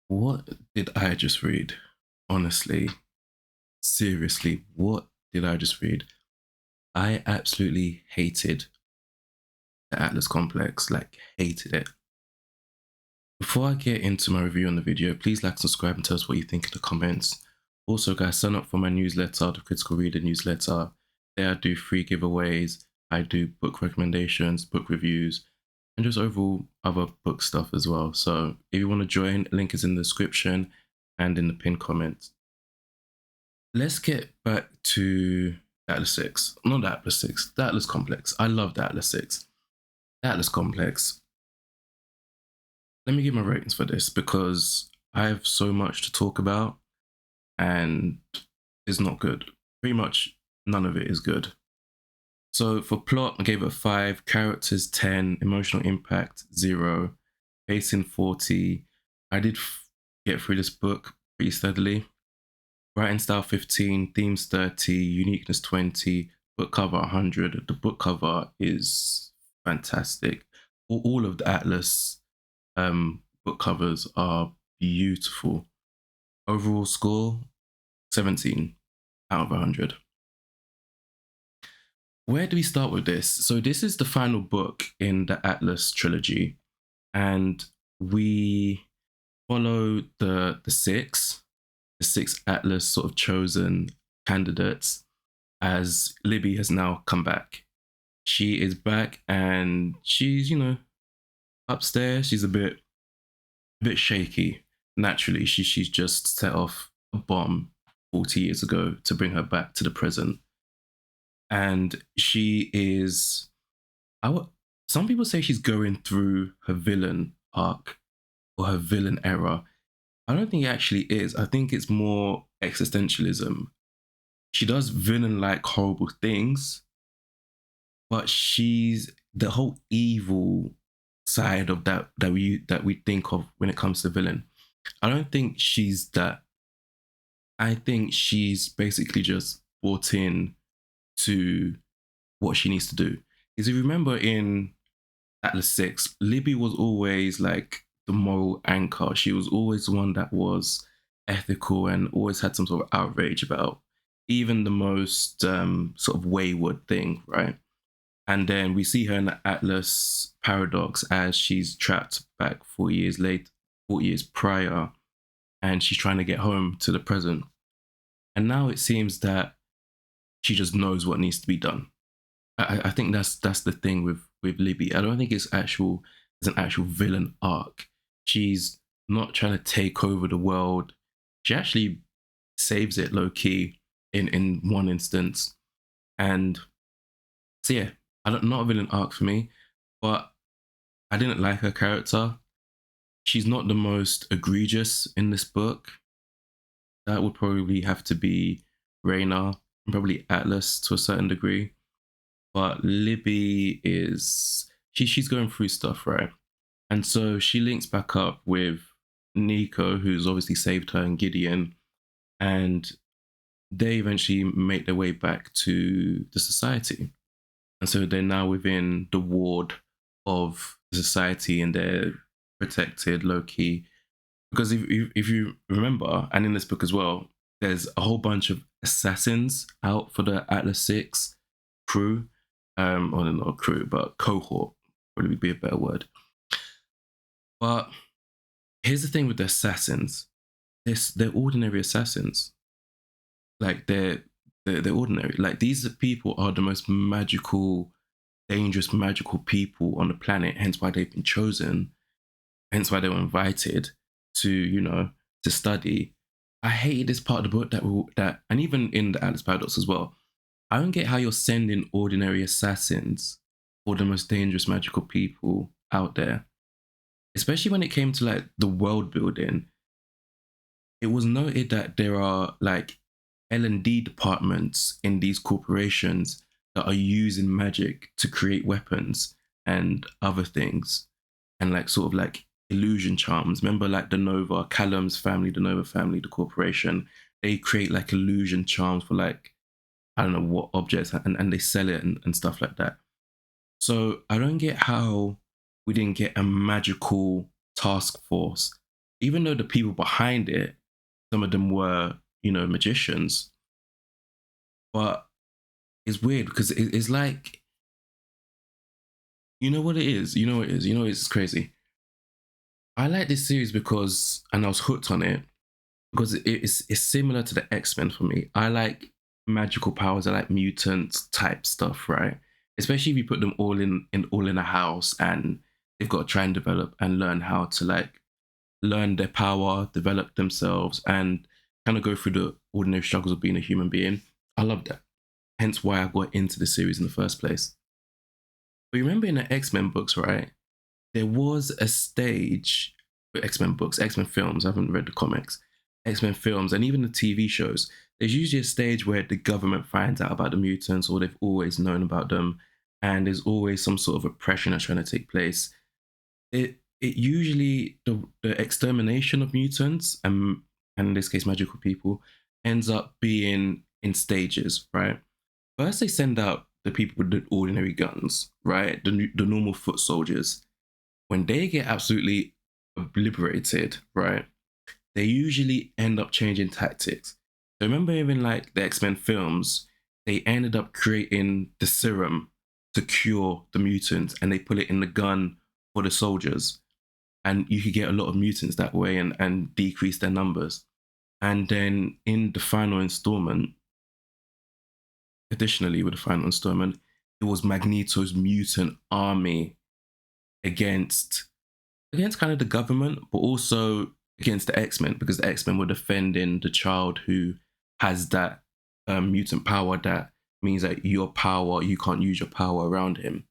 What did I just read? Honestly, seriously, what did I just read? I absolutely hated the Atlas Complex, like hated it. Before I get into my review on the video, please like, subscribe, and tell us what you think in the comments. Also, guys, sign up for my newsletter, the Critical Reader newsletter. There I do free giveaways, I do book recommendations, book reviews, and just overall other book stuff as well. So if you want to join, link is in the description and in the pinned comment. Let's get back to the Atlas 6. Not the Atlas 6, the Atlas Complex. I love the Atlas 6. The Atlas Complex. Let me give my ratings for this because I have so much to talk about and it's not good. Pretty much none of it is good. So for plot, I gave it a 5, characters 10, emotional impact 0, pacing 40. I did get through this book pretty steadily. Writing style 15, themes 30, uniqueness 20, book cover 100. The book cover is fantastic. All of the Atlas book covers are beautiful. Overall score 17 out of 100. Where do we start with this? So this is the final book in the Atlas trilogy, and we follow the six Atlas sort of chosen candidates as Libby has now come back. She is back and she's, upstairs. She's a bit shaky. Naturally, she's just set off a bomb 40 years ago to bring her back to the present. And she is, some people say she's going through her villain arc or her villain era. I don't think it actually is. I think it's more existentialism. She does villain-like horrible things, but she's the whole evil side of that we think of when it comes to villain. I don't think she's that. I think she's basically just brought in to what she needs to do. Is if you remember in Atlas 6, Libby was always like the moral anchor. She was always the one that was ethical and always had some sort of outrage about even the most sort of wayward thing, right? And then we see her in the Atlas paradox as she's trapped back 4 years late, 4 years prior, and she's trying to get home to the present. And now it seems that she just knows what needs to be done. I think that's the thing with Libby. I don't think it's an actual villain arc. She's not trying to take over the world. She actually saves it low key in one instance. And so yeah, not a villain arc for me, but I didn't like her character. She's not the most egregious in this book. That would probably have to be Raina and probably Atlas to a certain degree. But Libby is she's going through stuff, right? And so she links back up with Nico, who's obviously saved her, and Gideon, and they eventually make their way back to the society. And so they're now within the ward of the society and they're protected low key. Because if you remember, and in this book as well, there's a whole bunch of assassins out for the Atlas 6 crew. Or not crew, but cohort, probably be a better word. But here's the thing with the assassins. They're ordinary assassins. Like they're ordinary. Like these people are the most magical, dangerous, magical people on the planet. Hence why they've been chosen. Hence why they were invited to to study. I hated this part of the book that and even in the Atlas Paradox as well. I don't get how you're sending ordinary assassins for the most dangerous magical people out there. Especially when it came to like the world building. It was noted that there are like L&D departments in these corporations that are using magic to create weapons and other things and like sort of like illusion charms. Remember like the Nova, Callum's family, the Nova family, the corporation, they create like illusion charms for like, I don't know what objects and they sell it and stuff like that. So I don't get how we didn't get a magical task force even though the people behind it, some of them were, magicians, but it's weird because it's like, you know what it is? You know what it is? You know, it's crazy. I like this series because, and I was hooked on it because it's similar to the X-Men for me. I like magical powers. I like mutant type stuff, right? Especially if you put them all in a house and they've got to try and develop and learn how to like learn their power, develop themselves, and kind of go through the ordinary struggles of being a human being. I love that. Hence why I got into the series in the first place. But you remember in the X-Men books, right? There was a stage with X-Men books, X-Men films. I haven't read the comics. X-Men films and even the TV shows. There's usually a stage where the government finds out about the mutants or they've always known about them, and there's always some sort of oppression that's trying to take place. It usually the extermination of mutants and in this case magical people ends up being in stages, right? First they send out the people with the ordinary guns, right? The normal foot soldiers. When they get absolutely obliterated, right? They usually end up changing tactics. So remember, even like the X-Men films, they ended up creating the serum to cure the mutants, and they put it in the gun for the soldiers, and you could get a lot of mutants that way and decrease their numbers. And then in the final installment, additionally with the final installment, it was Magneto's mutant army against kind of the government, but also against the X-Men, because the X-Men were defending the child who has that mutant power that means that you can't use your power around him.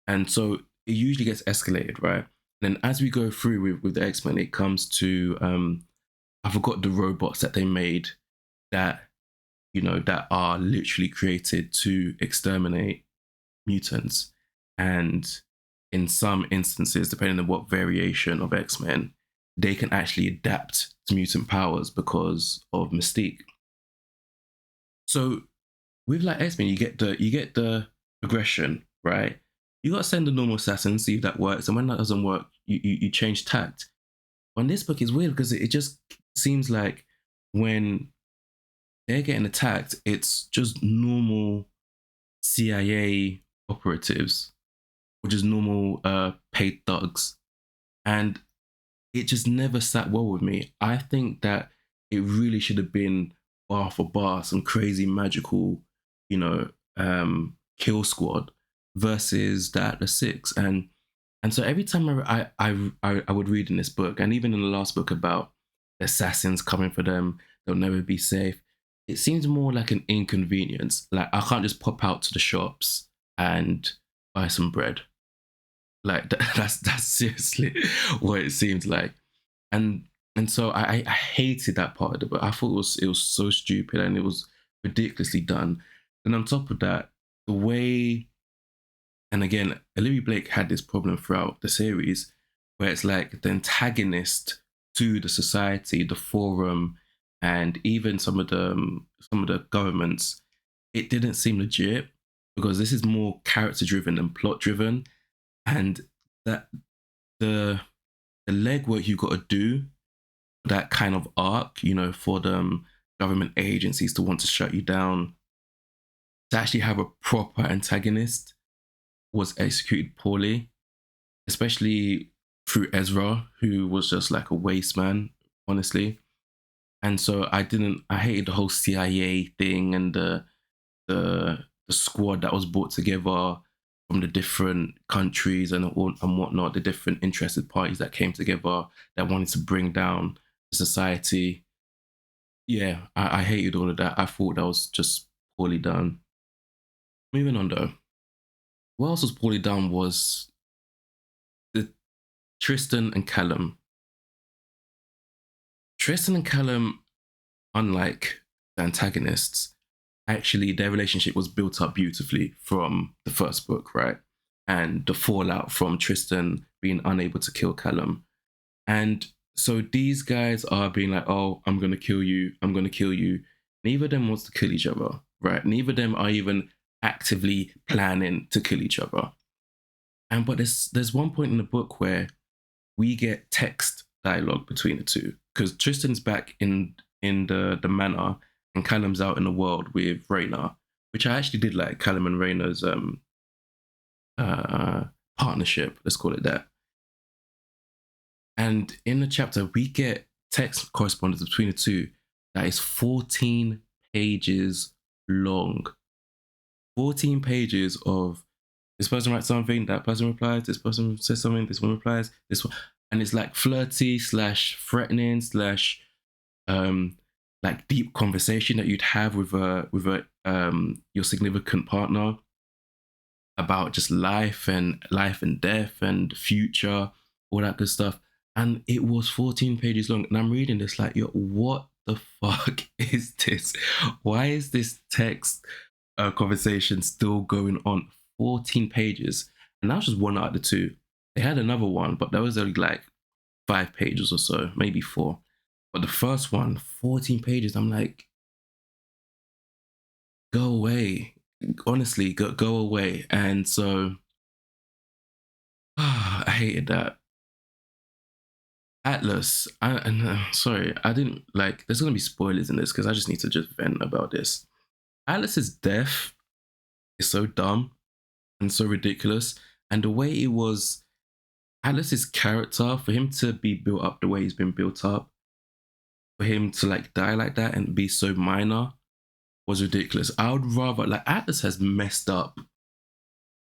And so it usually gets escalated, right? And then as we go through with the X-Men, it comes to I forgot the robots that they made that that are literally created to exterminate mutants. And in some instances, depending on what variation of X-Men, they can actually adapt to mutant powers because of Mystique. So with like X-Men, you get the progression, right? You gotta send the normal assassin, see if that works, and when that doesn't work, you change tact. On this book is weird because it just seems like when they're getting attacked, it's just normal CIA operatives or just normal paid thugs. And it just never sat well with me. I think that it really should have been bar for bar, some crazy magical, you know, kill squad versus the six. And so every time I would read in this book, and even in the last book about assassins coming for them, they'll never be safe. It seems more like an inconvenience. Like I can't just pop out to the shops and buy some bread. Like that's seriously what it seems like. And and so I hated that part of the book. I thought it was so stupid and it was ridiculously done. And on top of that, the way, and again, Olivie Blake had this problem throughout the series, where it's like the antagonist to the society, the forum, and even some of the governments. It didn't seem legit because this is more character driven than plot driven, and that the the legwork you got to do that kind of arc, for the government agencies to want to shut you down, to actually have a proper antagonist was executed poorly, especially through Ezra, who was just like a waste man, honestly. And so I hated the whole CIA thing and the squad that was brought together from the different countries and whatnot, the different interested parties that came together that wanted to bring down the society. Yeah, I hated all of that. I thought that was just poorly done. Moving on though, what else was poorly done was the Tristan and Callum. Tristan and Callum, unlike the antagonists, actually their relationship was built up beautifully from the first book, right? And the fallout from Tristan being unable to kill Callum. And so these guys are being like, oh, I'm gonna kill you, I'm gonna kill you. Neither of them wants to kill each other, right? Neither of them are even actively planning to kill each other. And but there's one point in the book where we get text dialogue between the two, because Tristan's back in the manor and Callum's out in the world with Rayna, which I actually did like Callum and Rayna's uh partnership, let's call it that. And in the chapter, we get text correspondence between the two that is 14 pages long. 14 pages of this person writes something, that person replies, this person says something, this one replies, this one. And it's like flirty slash threatening slash like deep conversation that you'd have with a your significant partner about just life and death and future, all that good stuff. And it was 14 pages long. And I'm reading this like, yo, what the fuck is this? Why is this text conversation still going on? 14 pages. And that was just one out of the two. They had another one, but that was only like 5 pages or so, maybe 4. But the first one, 14 pages. I'm like, go away. Honestly, go away. And so I hated that. Atlas, sorry, I didn't like. There's gonna be spoilers in this because I just need to just vent about this. Atlas's death is so dumb and so ridiculous, and the way it was, Atlas's character, for him to be built up the way he's been built up, for him to like die like that and be so minor, was ridiculous. I would rather like Atlas has messed up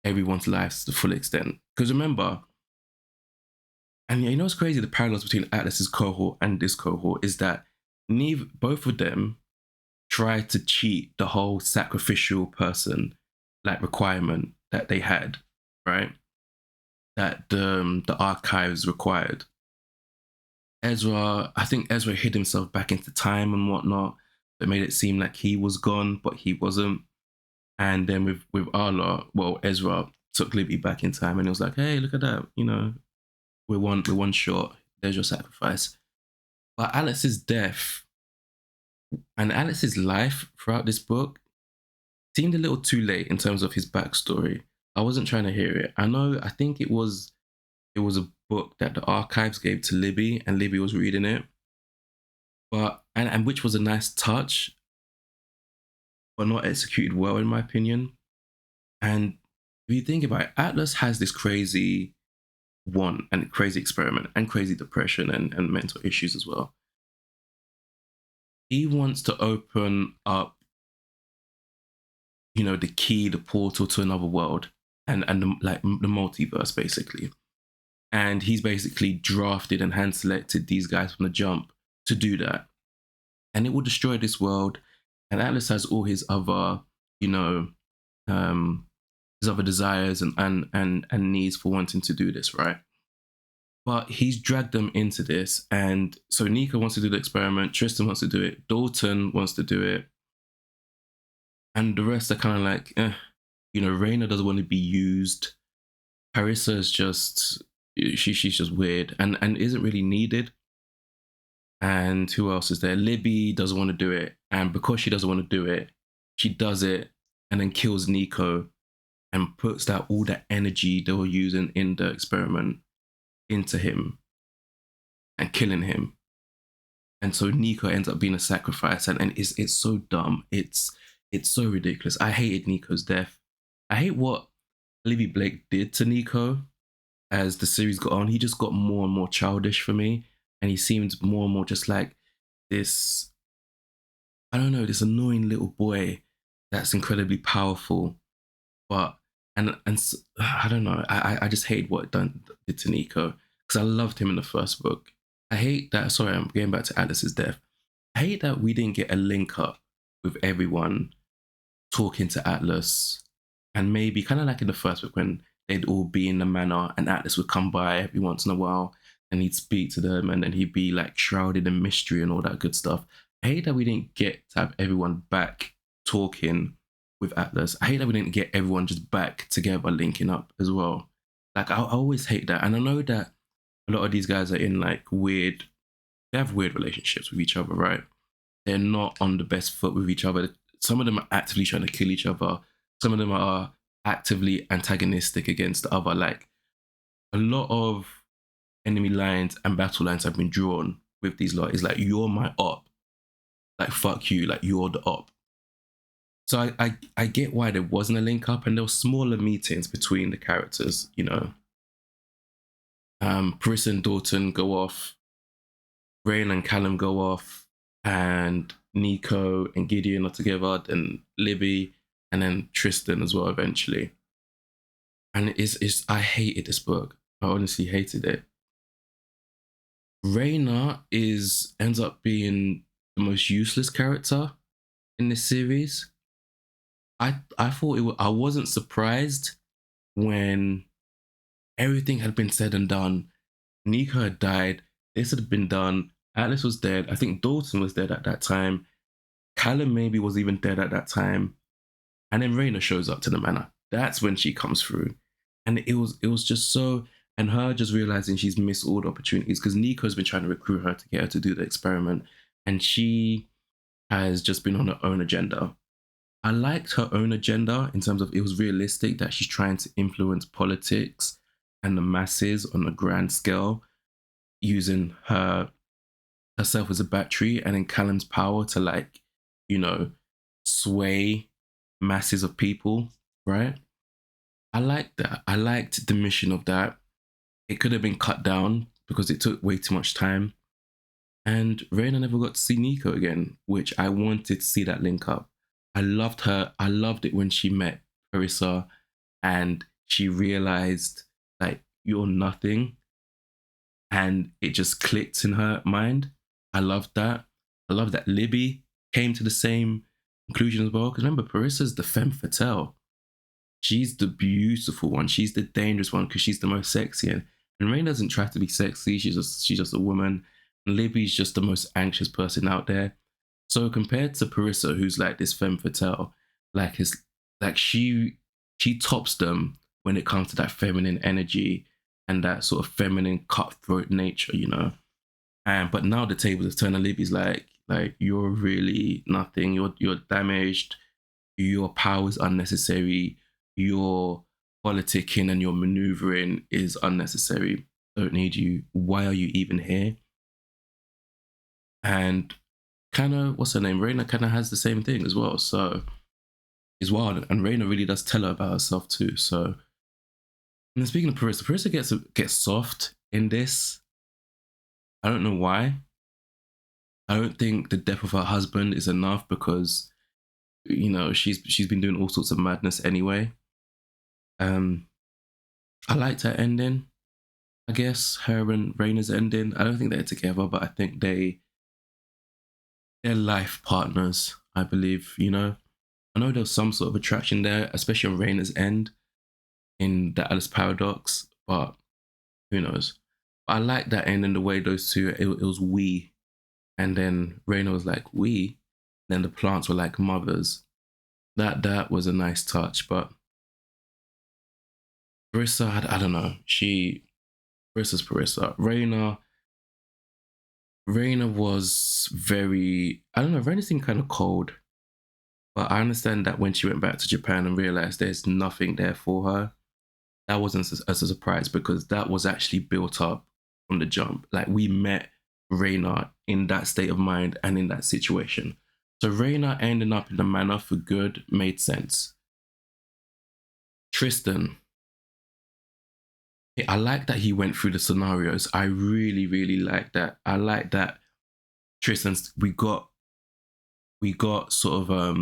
everyone's lives to the full extent. Because remember, and you know what's crazy? The parallels between Atlas's cohort and this cohort is that both of them tried to cheat the whole sacrificial person like requirement that they had, right? That the archives required. I think Ezra hid himself back into time and whatnot. That made it seem like he was gone, but he wasn't. And then with Arla, well, Ezra took Libby back in time and it was like, hey, look at that, you know, we're one short. There's your sacrifice. But Alex's death and Alex's life throughout this book seemed a little too late in terms of his backstory. I wasn't trying to hear it. I think it was a book that the archives gave to Libby and Libby was reading it. But and which was a nice touch, but not executed well in my opinion. And if you think about it, Atlas has this crazy want and crazy experiment and crazy depression and mental issues as well. He wants to open up, you know, the key, the portal to another world and the multiverse basically. And he's basically drafted and hand selected these guys from the jump to do that. And it will destroy this world. And Atlas has all his other, you know, his other desires and needs for wanting to do this, right? But he's dragged them into this. And so Nico wants to do the experiment, Tristan wants to do it, Dalton wants to do it. And the rest are kind of like, you know, Rayna doesn't want to be used. Carissa is just, she's just weird and isn't really needed. And who else is there? Libby doesn't want to do it. And because she doesn't want to do it, she does it and then kills Nico and puts that all that energy they were using in the experiment into him and killing him. And so Nico ends up being a sacrifice and it's so dumb. It's so ridiculous. I hated Nico's death. I hate what Olivie Blake did to Nico as the series got on. He just got more and more childish for me. And he seemed more and more just like this, I don't know, this annoying little boy that's incredibly powerful. But, and I don't know, I just hate what it did to Nico because I loved him in the first book. I hate that, sorry, I'm getting back to Alice's death. I hate that we didn't get a link up with everyone talking to Atlas and maybe kind of like in the first book when they'd all be in the manor and Atlas would come by every once in a while and he'd speak to them and then he'd be like shrouded in mystery and all that good stuff. I hate that we didn't get to have everyone back talking with Atlas. I hate that we didn't get everyone just back together linking up as well. Like I always hate that. And I know that a lot of these guys are in like they have weird relationships with each other, right? They're not on the best foot with each other. Some of them are actively trying to kill each other. Some of them are actively antagonistic against the other. Like a lot of enemy lines and battle lines have been drawn with these lot. It's like, you're my op. Like, fuck you. Like, you're the op. So I get why there wasn't a link up, and there were smaller meetings between the characters, you know. Pris and Dalton go off, Rain and Callum go off, and Nico and Gideon are together, and Libby, and then Tristan as well eventually. And it's I hated this book. I honestly hated it. Raina ends up being the most useless character in this series. I thought I wasn't surprised when everything had been said and done. Nico had died. This had been done. Atlas was dead. I think Dalton was dead at that time. Callum maybe was even dead at that time. And then Raina shows up to the manor. That's when she comes through. And it was just so, and her just realizing she's missed all the opportunities because Nico's been trying to recruit her to get her to do the experiment. And she has just been on her own agenda. I liked her own agenda in terms of it was realistic that she's trying to influence politics and the masses on a grand scale using herself as a battery and then Callum's power to, like, you know, sway masses of people, right? I liked that. I liked the mission of that. It could have been cut down because it took way too much time. And Reina never got to see Nico again, which I wanted to see that link up. I loved her. I loved it when she met Carissa and she realized, like, you're nothing. And it just clicked in her mind. I loved that. I love that Libby came to the same conclusion as well. Because remember, Parissa's the femme fatale. She's the beautiful one. She's the dangerous one because she's the most sexy. And Rain doesn't try to be sexy. She's just a woman. And Libby's just the most anxious person out there. So compared to Parissa, who's like this femme fatale, she tops them when it comes to that feminine energy and that sort of feminine cutthroat nature, you know. And but now the tables have turned, and Libby's like you're really nothing. You're damaged. Your power is unnecessary. Your politicking and your maneuvering is unnecessary. Don't need you. Why are you even here? And kind of, what's her name? Reina kind of has the same thing as well. So it's wild. And Reina really does tell her about herself too. So, and then speaking of Parissa gets soft in this. I don't know why. I don't think the death of her husband is enough because, you know, she's been doing all sorts of madness anyway. Um, I liked her ending. I guess her and Raina's ending. I don't think they're together, but I think they're life partners. I believe, you know. I know there's some sort of attraction there, especially on Raina's end in the Alice Paradox, but who knows? But I like that end and the way those two, it was we. And then Raina was like, we. Then the plants were like mothers. That was a nice touch. But Parissa, I don't know. Parissa's Parissa. Raina was very, I don't know, Raina seemed kind of cold. But I understand that when she went back to Japan and realized there's nothing there for her, that wasn't as a surprise because that was actually built up from the jump. Like, we met Reina in that state of mind and in that situation. So Reina ending up in the manor for good made sense. Tristan, I like that he went through the scenarios. I really, really like that. I like that Tristan's we got sort of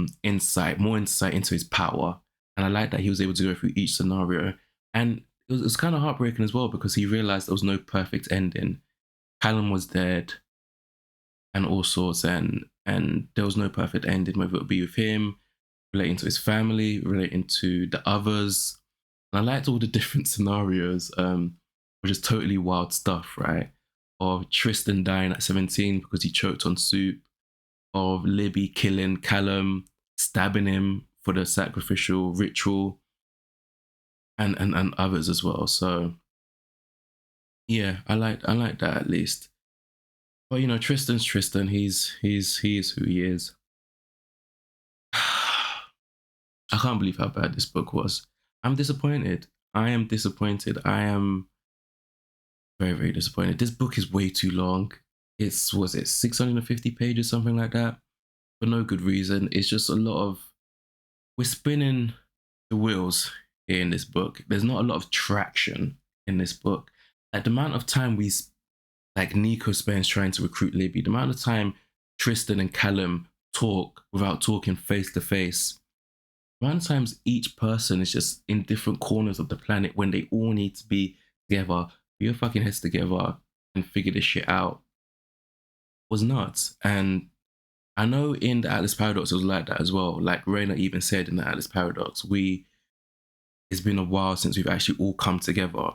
more insight into his power. And I like that he was able to go through each scenario. And it was kind of heartbreaking as well because he realized there was no perfect ending. Callum was dead and all sorts, and there was no perfect ending, whether it would be with him, relating to his family, relating to the others. And I liked all the different scenarios, which is totally wild stuff, right? Of Tristan dying at 17 because he choked on soup, of Libby killing Callum, stabbing him for the sacrificial ritual, and others as well. So yeah, I like that at least. But you know, Tristan's Tristan. He is who he is. I can't believe how bad this book was. I'm disappointed. I am disappointed. I am. Very, very disappointed. This book is way too long. Was it 650 pages, something like that, for no good reason. It's just a lot of, we're spinning the wheels here in this book. There's not a lot of traction in this book. At the amount of time like Nico spends trying to recruit Libby, the amount of time Tristan and Callum talk without talking face to face, the amount of times each person is just in different corners of the planet when they all need to be together, put your fucking heads together and figure this shit out, was nuts. And I know in the Atlas Paradox it was like that as well. Like Raina even said in the Atlas Paradox, it's been a while since we've actually all come together.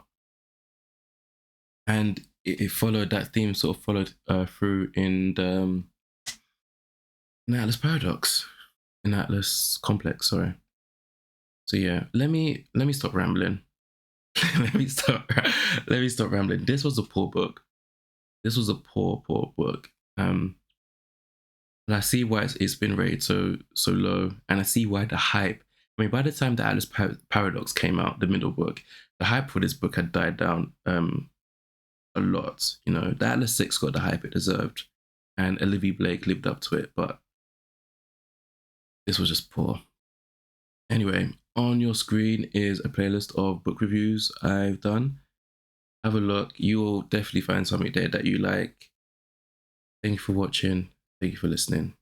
And it followed that theme, sort of followed through in the Atlas Paradox, in Atlas Complex, sorry. So yeah, let me stop rambling. let me stop rambling. This was a poor book. This was a poor book. And I see why it's been rated so low, and I see why the hype. I mean, by the time the Atlas Paradox came out, the middle book, the hype for this book had died down a lot. You know, the Atlas 6 got the hype it deserved, and Olivie Blake lived up to it, but this was just poor. Anyway, on your screen is a playlist of book reviews I've done. Have a look. You'll definitely find something there that you like. Thank you for watching. Thank you for listening.